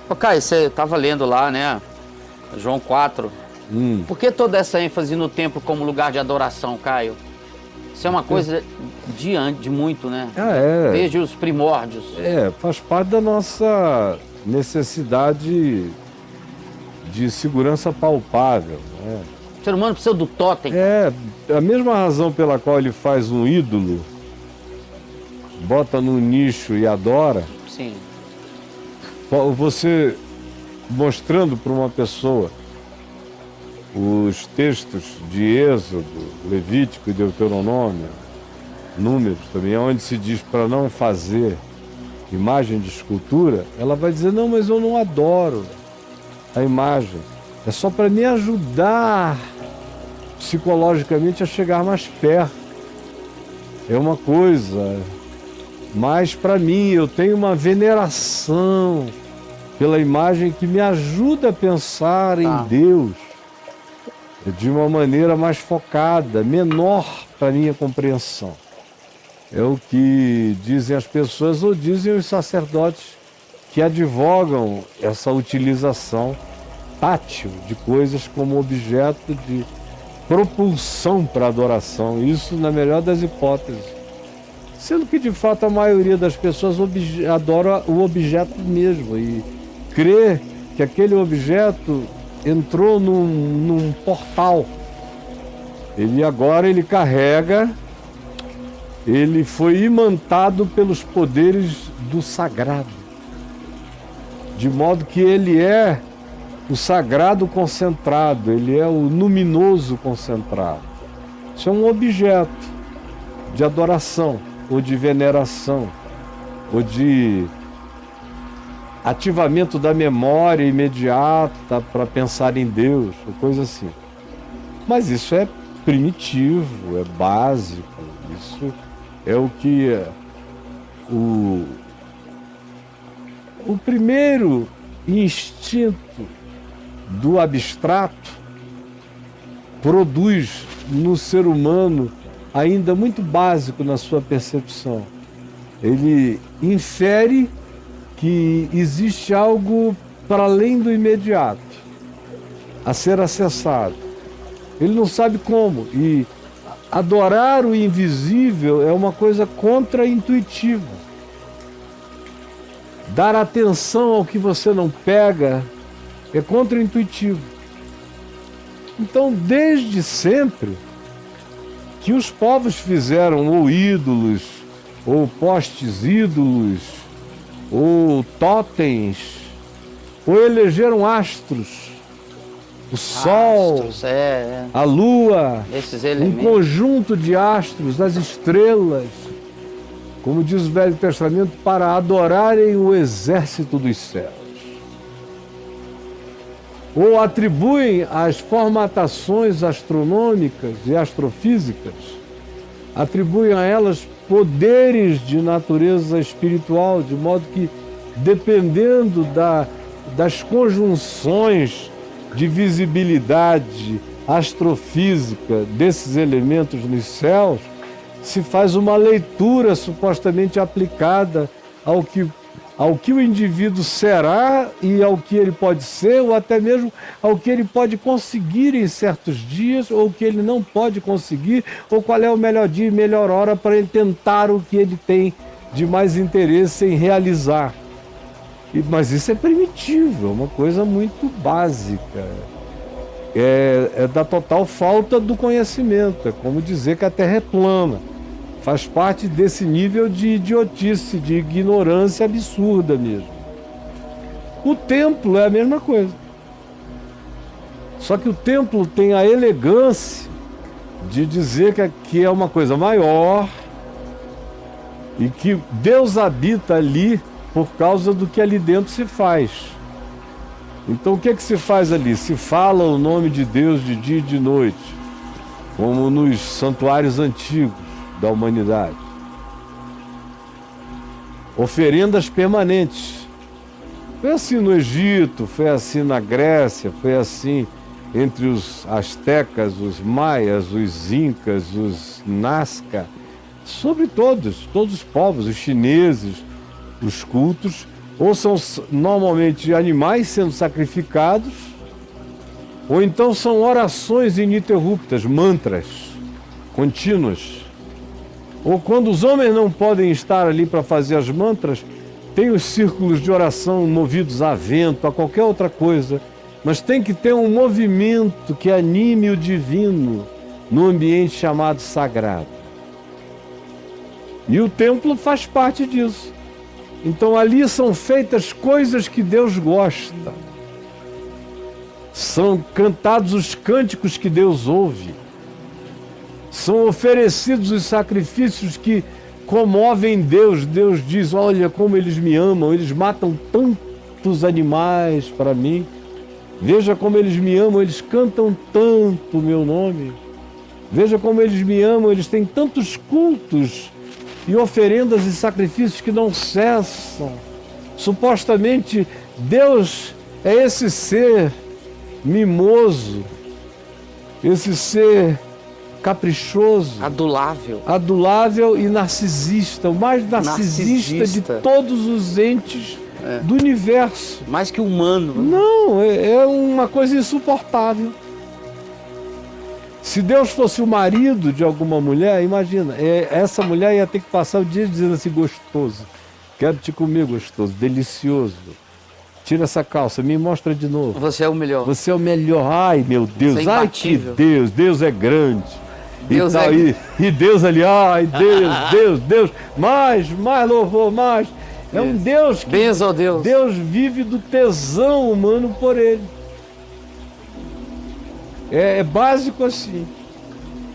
Ô, Caio, você estava lendo lá, né? João 4. Por que toda essa ênfase no templo como lugar de adoração, Caio? Isso é uma coisa de muito, né? Desde os primórdios. Faz parte da nossa necessidade de segurança palpável, né? O ser humano precisa do totem. A mesma razão pela qual ele faz um ídolo, bota no nicho e adora. Sim. Você mostrando para uma pessoa os textos de Êxodo, Levítico e Deuteronômio, Números também, onde se diz para não fazer imagem de escultura, ela vai dizer, não, mas eu não adoro a imagem. É só para me ajudar psicologicamente a chegar mais perto. É uma coisa, mas para mim eu tenho uma veneração pela imagem que me ajuda a pensar em Deus de uma maneira mais focada, menor para minha compreensão. É o que dizem as pessoas ou dizem os sacerdotes que advogam essa utilização tátil de coisas como objeto de propulsão para a adoração. Isso na melhor das hipóteses. Sendo que de fato a maioria das pessoas adora o objeto mesmo e crê que aquele objeto entrou num portal. Ele carrega, ele foi imantado pelos poderes do sagrado. De modo que ele é o sagrado concentrado, ele é o luminoso concentrado. Isso é um objeto de adoração, ou de veneração, ou de ativamento da memória imediata para pensar em Deus, ou coisa assim. Mas isso é primitivo, é básico, isso é o que o primeiro instinto do abstrato produz no ser humano ainda muito básico na sua percepção. Ele infere que existe algo para além do imediato, a ser acessado. Ele não sabe como, e adorar o invisível é uma coisa contra-intuitiva. Dar atenção ao que você não pega é contra-intuitivo. Então, desde sempre, que os povos fizeram ou ídolos, ou postes ídolos, ou totens, ou elegeram astros, o sol, a lua, um conjunto de astros, as estrelas, como diz o Velho Testamento, para adorarem o exército dos céus. Ou atribuem as formatações astronômicas e astrofísicas, atribuem a elas poderes de natureza espiritual, de modo que, dependendo das conjunções de visibilidade astrofísica desses elementos nos céus, se faz uma leitura supostamente aplicada ao que o indivíduo será e ao que ele pode ser, ou até mesmo ao que ele pode conseguir em certos dias, ou o que ele não pode conseguir, ou qual é o melhor dia e melhor hora para ele tentar o que ele tem de mais interesse em realizar. Mas isso é primitivo, é uma coisa muito básica. É da total falta do conhecimento, é como dizer que a Terra é plana. Faz parte desse nível de idiotice, de ignorância absurda mesmo. O templo é a mesma coisa. Só que o templo tem a elegância de dizer que é uma coisa maior e que Deus habita ali por causa do que ali dentro se faz. Então o que é que se faz ali? Se fala o nome de Deus de dia e de noite, como nos santuários antigos da humanidade. Oferendas permanentes. Foi assim no Egito, foi assim na Grécia, foi assim entre os astecas, os maias, os incas, os nazca, sobre todos os povos, os chineses, os cultos Ou são normalmente animais sendo sacrificados, ou então são orações ininterruptas, mantras contínuas. Ou quando os homens não podem estar ali para fazer as mantras, tem os círculos de oração movidos a vento, a qualquer outra coisa, mas tem que ter um movimento que anime o divino no ambiente chamado sagrado. E o templo faz parte disso. Então ali são feitas coisas que Deus gosta. São cantados os cânticos que Deus ouve. São oferecidos os sacrifícios que comovem Deus. Deus diz, olha como eles me amam, eles matam tantos animais para mim. Veja como eles me amam, eles cantam tanto o meu nome. Veja como eles me amam, eles têm tantos cultos e oferendas e sacrifícios que não cessam. Supostamente, Deus é esse ser mimoso, esse ser caprichoso, adulável e narcisista, o mais narcisista de todos os entes do universo. Mais que humano. Não, é uma coisa insuportável. Se Deus fosse o marido de alguma mulher, imagina, essa mulher ia ter que passar o dia dizendo assim, gostoso, quero te comer gostoso, delicioso. Tira essa calça, me mostra de novo. Você é o melhor. Você é o melhor. Ai, meu Deus, ai que Deus, Deus é grande. Deus e Deus ali, ai, Deus, mais louvor, mais. É um Deus que benção a Deus. Deus vive do tesão humano por ele. É básico assim.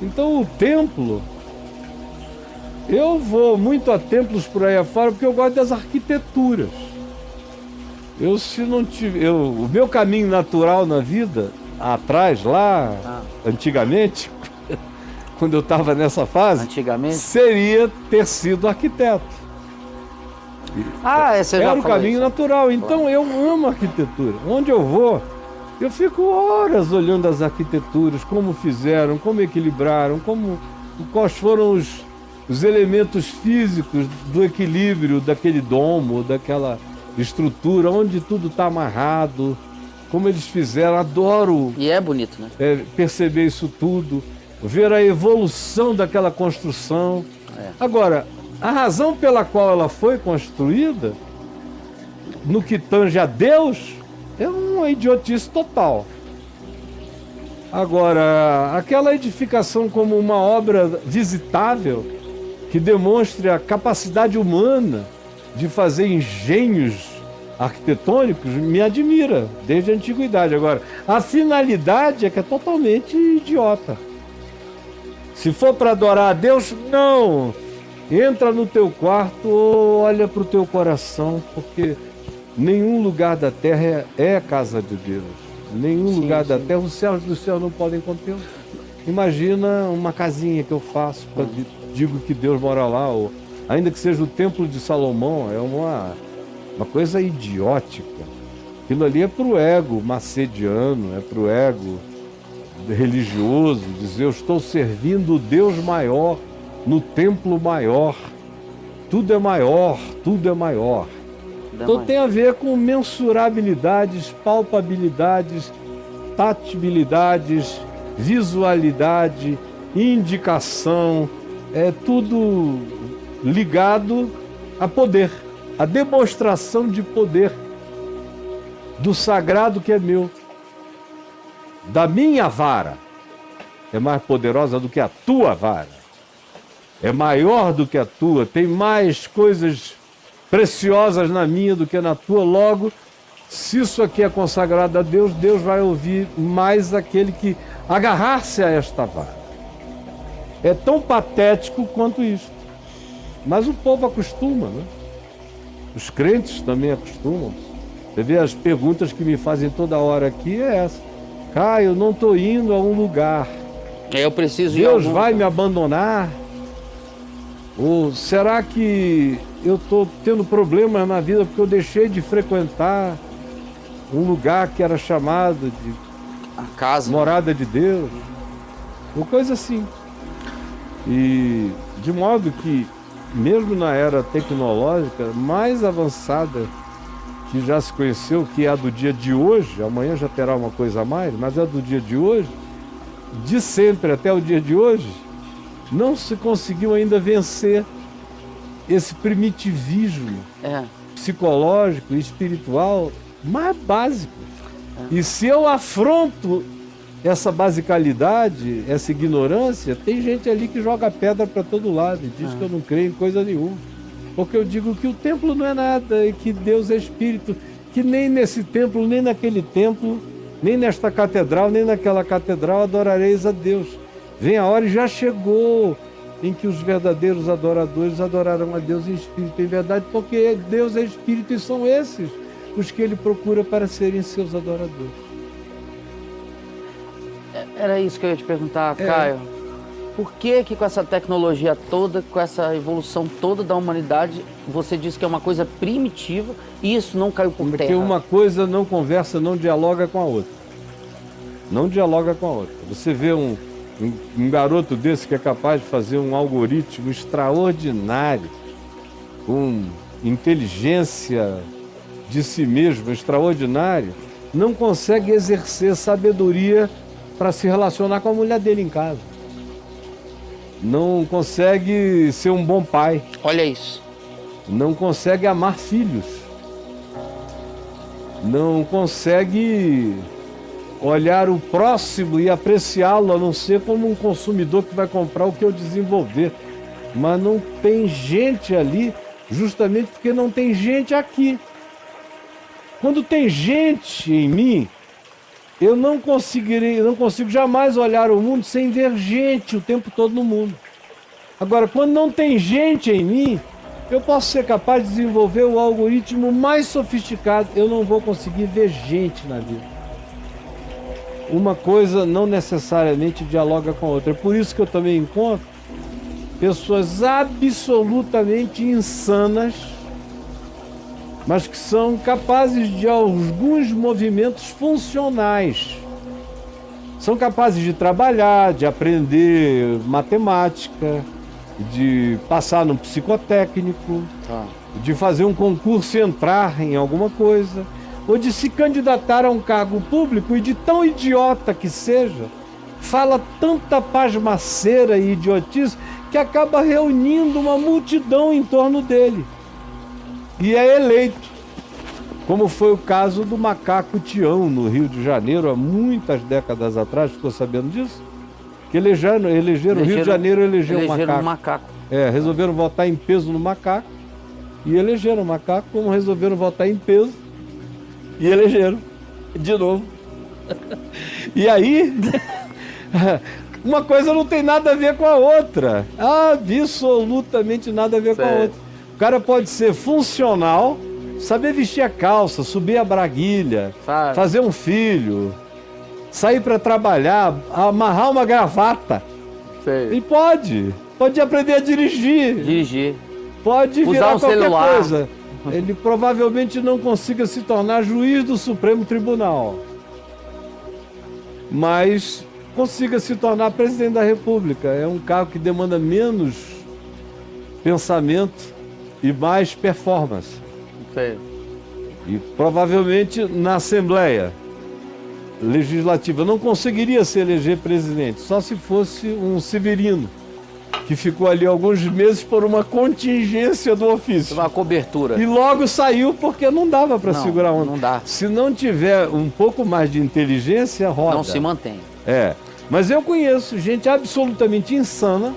Então o templo, eu vou muito a templos por aí afora porque eu gosto das arquiteturas. O meu caminho natural na vida, atrás, lá, antigamente, quando eu estava nessa fase, seria ter sido arquiteto. Era o caminho natural. Então eu amo arquitetura. Onde eu vou, eu fico horas olhando as arquiteturas, como fizeram, como equilibraram, quais foram os elementos físicos do equilíbrio daquele domo, daquela estrutura, onde tudo está amarrado, como eles fizeram. Adoro. E é bonito, né? Perceber isso tudo, ver a evolução daquela construção. Agora, a razão pela qual ela foi construída, no que tange a Deus, é uma idiotice total. Agora, aquela edificação como uma obra visitável, que demonstre a capacidade humana de fazer engenhos arquitetônicos, me admira, desde a antiguidade. Agora, a finalidade é que é totalmente idiota. Se for para adorar a Deus, não! Entra no teu quarto ou olha para o teu coração, porque nenhum lugar da terra é a casa de Deus. Nenhum lugar da terra, os céus do céu não podem contê-lo. Imagina uma casinha que eu faço, digo que Deus mora lá, ou ainda que seja o templo de Salomão, é uma coisa idiótica. Aquilo ali é para o ego macediano, é para o ego religioso, dizer eu estou servindo o Deus maior no templo maior. Tudo é maior, tudo é maior. Então tem a ver com mensurabilidades, palpabilidades, tatibilidades, visualidade, indicação, é tudo ligado a poder, a demonstração de poder do sagrado que é meu. Da minha vara é mais poderosa do que a tua vara. É maior do que a tua, tem mais coisas preciosas na minha do que na tua. Logo, se isso aqui é consagrado a Deus, Deus vai ouvir mais aquele que agarrar-se a esta vara. É tão patético quanto isso. Mas o povo acostuma, né? Os crentes também acostumam. Você vê as perguntas que me fazem toda hora aqui é essa. Caio, eu não estou indo a um lugar. Eu preciso ir. Deus vai me abandonar? Ou será que eu estou tendo problemas na vida porque eu deixei de frequentar um lugar que era chamado de a casa, morada de Deus? Uma coisa assim. E de modo que, mesmo na era tecnológica mais avançada que já se conheceu, que é a do dia de hoje, amanhã já terá uma coisa a mais, mas é do dia de hoje, de sempre até o dia de hoje, não se conseguiu ainda vencer esse primitivismo psicológico e espiritual mais básico. E se eu afronto essa basicalidade, essa ignorância, tem gente ali que joga pedra para todo lado e diz que eu não creio em coisa nenhuma. Porque eu digo que o templo não é nada e que Deus é espírito, que nem nesse templo, nem naquele templo, nem nesta catedral, nem naquela catedral adorareis a Deus. Vem a hora e já chegou em que os verdadeiros adoradores adorarão a Deus em espírito e em verdade, porque Deus é espírito e são esses os que Ele procura para serem seus adoradores. Era isso que eu ia te perguntar, Caio. Por que com essa tecnologia toda, com essa evolução toda da humanidade, você diz que é uma coisa primitiva e isso não caiu por terra? Porque uma coisa não conversa, não dialoga com a outra. Não dialoga com a outra. Você vê um garoto desse que é capaz de fazer um algoritmo extraordinário, com inteligência de si mesmo extraordinário, não consegue exercer sabedoria para se relacionar com a mulher dele em casa. Não consegue ser um bom pai. Olha isso. Não consegue amar filhos. Não consegue olhar o próximo e apreciá-lo, a não ser como um consumidor que vai comprar o que eu desenvolver. Mas não tem gente ali, justamente porque não tem gente aqui. Quando tem gente em mim, eu não consigo jamais olhar o mundo sem ver gente o tempo todo no mundo. Agora, quando não tem gente em mim, eu posso ser capaz de desenvolver o algoritmo mais sofisticado. Eu não vou conseguir ver gente na vida. Uma coisa não necessariamente dialoga com a outra. É por isso que eu também encontro pessoas absolutamente insanas, mas que são capazes de alguns movimentos funcionais. São capazes de trabalhar, de aprender matemática, de passar no psicotécnico, de fazer um concurso e entrar em alguma coisa, ou de se candidatar a um cargo público e de tão idiota que seja, fala tanta pasmaceira e idiotice que acaba reunindo uma multidão em torno dele. E é eleito, como foi o caso do macaco Tião, no Rio de Janeiro, há muitas décadas atrás, ficou sabendo disso? Que elegeram o Rio de Janeiro, elegeu um macaco. Resolveram votar em peso no macaco, e elegeram o macaco, como resolveram votar em peso, e elegeram, de novo. E aí, uma coisa não tem nada a ver com a outra, absolutamente nada a ver com a outra. O cara pode ser funcional, saber vestir a calça, subir a braguilha, fazer um filho, sair para trabalhar, amarrar uma gravata. E pode aprender a dirigir. Pode virar qualquer coisa. Ele provavelmente não consiga se tornar juiz do Supremo Tribunal, mas consiga se tornar presidente da República. É um cargo que demanda menos pensamento e mais performance. E provavelmente na Assembleia Legislativa não conseguiria se eleger presidente, só se fosse um Severino, que ficou ali alguns meses por uma contingência do ofício. Uma cobertura. E logo saiu porque não dava para segurar a onda. Não dá. Se não tiver um pouco mais de inteligência, roda. Não se mantém. Mas eu conheço gente absolutamente insana.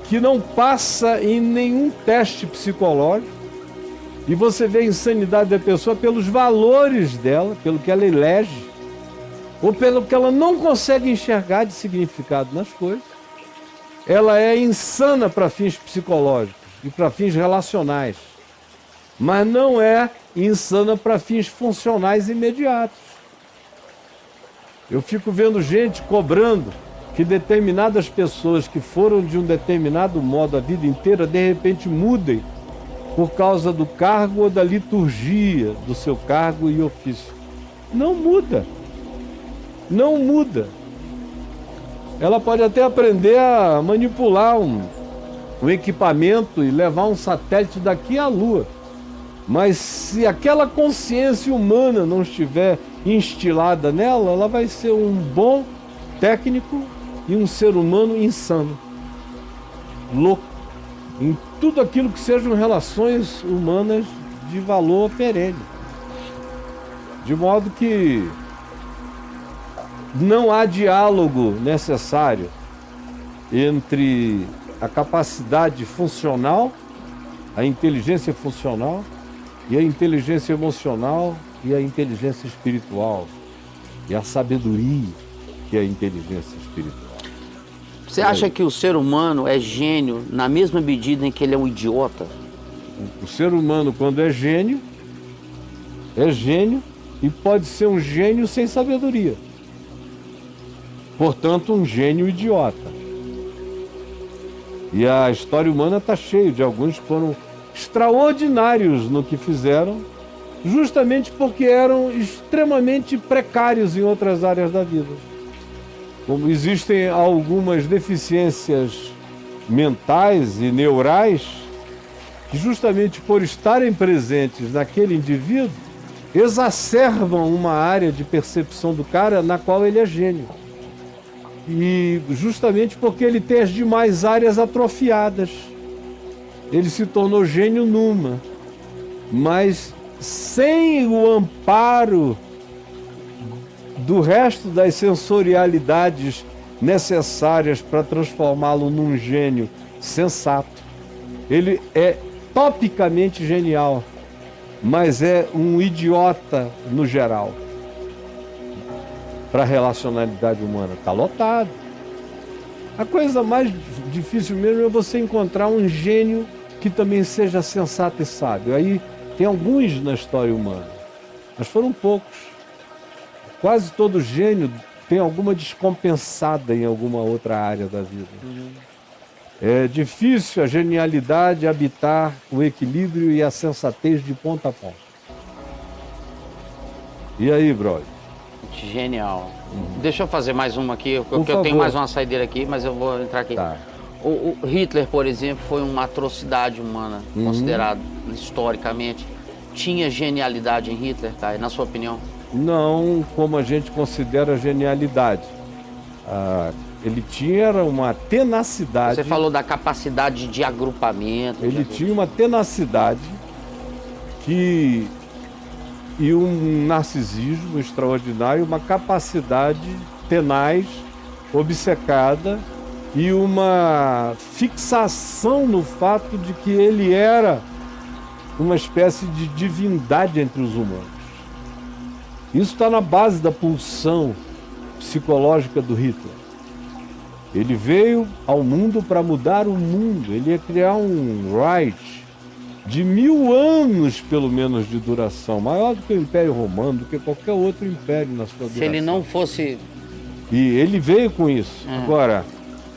Que não passa em nenhum teste psicológico. E você vê a insanidade da pessoa pelos valores dela, pelo que ela elege, ou pelo que ela não consegue enxergar de significado nas coisas. Ela é insana para fins psicológicos e para fins relacionais, mas não é insana para fins funcionais imediatos. Eu fico vendo gente cobrando que determinadas pessoas que foram de um determinado modo a vida inteira, de repente mudem por causa do cargo ou da liturgia do seu cargo e ofício. Não muda. Não muda. Ela pode até aprender a manipular um equipamento e levar um satélite daqui à Lua. Mas se aquela consciência humana não estiver instilada nela, ela vai ser um bom técnico e um ser humano insano, louco, em tudo aquilo que sejam relações humanas de valor perene. De modo que não há diálogo necessário entre a capacidade funcional, a inteligência funcional, e a inteligência emocional e a inteligência espiritual, e a sabedoria que é a inteligência espiritual. Você acha que o ser humano é gênio na mesma medida em que ele é um idiota? O ser humano, quando é gênio e pode ser um gênio sem sabedoria. Portanto, um gênio idiota. E a história humana está cheia de alguns que foram extraordinários no que fizeram, justamente porque eram extremamente precários em outras áreas da vida. Como existem algumas deficiências mentais e neurais que, justamente por estarem presentes naquele indivíduo, exacerbam uma área de percepção do cara na qual ele é gênio. E justamente porque ele tem as demais áreas atrofiadas. Ele se tornou gênio numa, mas sem o amparo do resto das sensorialidades necessárias para transformá-lo num gênio sensato. Ele é topicamente genial, mas é um idiota no geral. Para a relacionalidade humana, está lotado. A coisa mais difícil mesmo é você encontrar um gênio que também seja sensato e sábio. Aí tem alguns na história humana, mas foram poucos. Quase todo gênio tem alguma descompensada em alguma outra área da vida. É difícil a genialidade habitar o equilíbrio e a sensatez de ponta a ponta. E aí, brother? Genial. Deixa eu fazer mais uma aqui, porque eu tenho mais uma saideira aqui, mas eu vou entrar aqui. Tá. O Hitler, por exemplo, foi uma atrocidade humana, considerado historicamente. Tinha genialidade em Hitler, Caio, na sua opinião? Não como a gente considera genialidade. Ele tinha uma tenacidade. Você falou da capacidade de agrupamento. Ele tinha uma tenacidade e um narcisismo extraordinário, uma capacidade tenaz, obcecada e uma fixação no fato de que ele era uma espécie de divindade entre os humanos. Isso está na base da pulsão psicológica do Hitler. Ele veio ao mundo para mudar o mundo. Ele ia criar um Reich de 1000 anos, pelo menos, de duração. Maior do que o Império Romano, do que qualquer outro império na sua duração. Se ele não fosse... E ele veio com isso. Agora,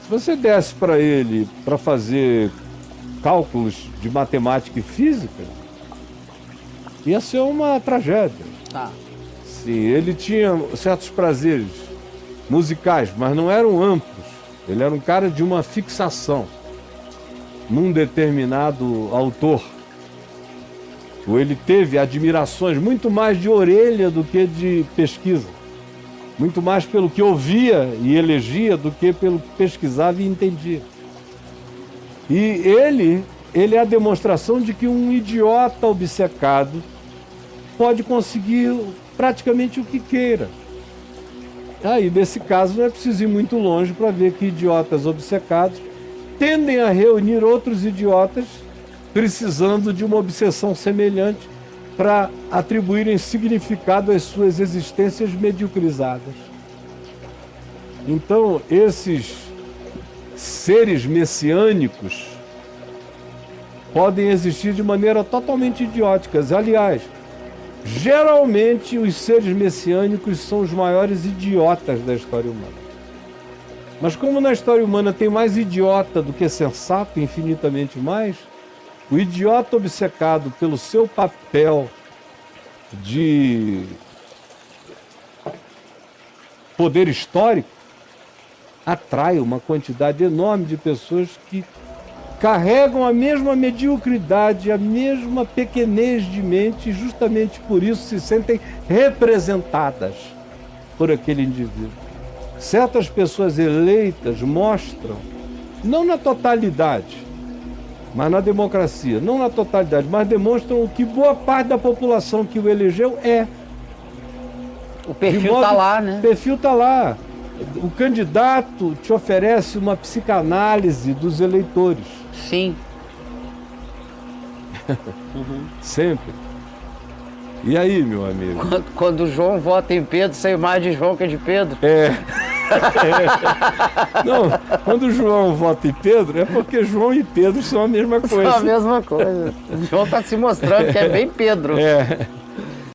se você desse para ele para fazer cálculos de matemática e física, ia ser uma tragédia. Tá. Sim, ele tinha certos prazeres musicais, mas não eram amplos. Ele era um cara de uma fixação num determinado autor. Ou ele teve admirações muito mais de orelha do que de pesquisa. Muito mais pelo que ouvia e elegia do que pelo que pesquisava e entendia. E ele é a demonstração de que um idiota obcecado pode conseguir praticamente o que queira. Aí, nesse caso, não é preciso ir muito longe para ver que idiotas obcecados tendem a reunir outros idiotas precisando de uma obsessão semelhante para atribuírem significado às suas existências mediocrizadas. Então, esses seres messiânicos podem existir de maneira totalmente idiótica. Aliás, geralmente os seres messiânicos são os maiores idiotas da história humana. Mas como na história humana tem mais idiota do que sensato, infinitamente mais, o idiota obcecado pelo seu papel de poder histórico atrai uma quantidade enorme de pessoas que carregam a mesma mediocridade, a mesma pequenez de mente, e justamente por isso se sentem representadas por aquele indivíduo. Certas pessoas eleitas mostram, não na totalidade, mas na democracia, não na totalidade, mas demonstram o que boa parte da população que o elegeu é. O perfil está lá, né? O perfil está lá. O candidato te oferece uma psicanálise dos eleitores. Sim. Sempre. E aí, meu amigo? Quando João vota em Pedro, sai mais de João que de Pedro. Não, quando João vota em Pedro, é porque João e Pedro são a mesma coisa. São a mesma coisa. O João está se mostrando que é bem Pedro.